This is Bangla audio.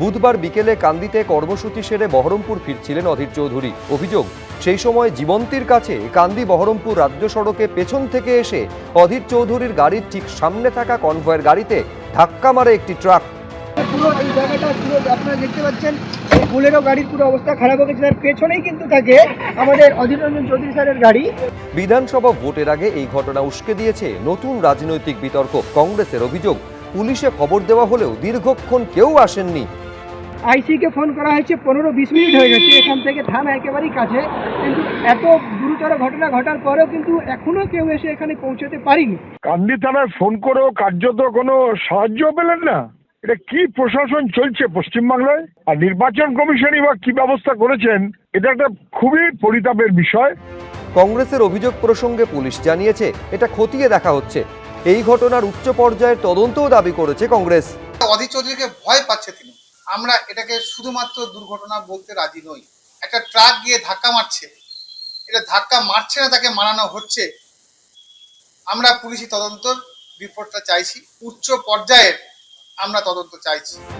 বুধবার বিকেলে কান্দিতে কর্মসূচি সেরে বহরমপুর ফিরছিলেন অধীর চৌধুরী। অভিযোগ, সেই সময় জীবন্তীর কাছে কান্দি বহরমপুর রাজ্য সড়কে পেছন থেকে এসে অধীর চৌধুরীর গাড়ির ঠিক সামনে থাকা কনভয়ের গাড়িতে ধাক্কা মারে একটি ট্রাক। পুরো এই জায়গাটা পুরো আপনারা দেখতে পাচ্ছেন, এই বুলেরো গাড়ির পুরো অবস্থা খারাপ হয়ে গেছে। তার পেছনেই কিন্তু থাকে আমাদের অধীর রঞ্জন চৌধুরী স্যারের গাড়ি। বিধানসভা ভোটের আগে এই ঘটনা উস্কে দিয়েছে নতুন রাজনৈতিক বিতর্ক। কংগ্রেসের অভিযোগ, পুলিশে খবর দেওয়া হলেও দীর্ঘক্ষণ কেউ আসেননি। আইসিকে ফোন করা হয়েছে, 15-20 মিনিট হয়ে গেছে, এখান থেকে থানা একেবারেই কাছে, কিন্তু এত গুরুতর ঘটনা ঘটার পরেও কিন্তু এখনো কেউ এসে এখানে পৌঁছতে পারিনি। কান্দি থানায় ফোন করেও কার্যত কোনো সাহায্য পেলেন না। এটা কি প্রশাসন চলছে পশ্চিমবাংলায়? আর নির্বাচন কমিশনই বা কি ব্যবস্থা করেছেন, এটা একটা খুবই পরিতাপের বিষয়। কংগ্রেসের অভিযোগ প্রসঙ্গে পুলিশ জানিয়েছে এটা খতিয়ে দেখা হচ্ছে। এই ঘটনার উচ্চ পর্যায়ের তদন্তও দাবি করেছে কংগ্রেস। অধীর চৌধুরীকে ভয় পাচ্ছে তিনি। আমরা এটাকে শুধুমাত্র দুর্ঘটনা বলতে রাজি নই। একটা ট্রাক গিয়ে ধাক্কা মারছে, এটা ধাক্কা মারছে না, তাকে মারানো হচ্ছে। আমরা পুলিশি তদন্ত রিপোর্টটা চাইছি, উচ্চ পর্যায়ের আমরা তদন্ত চাইছি।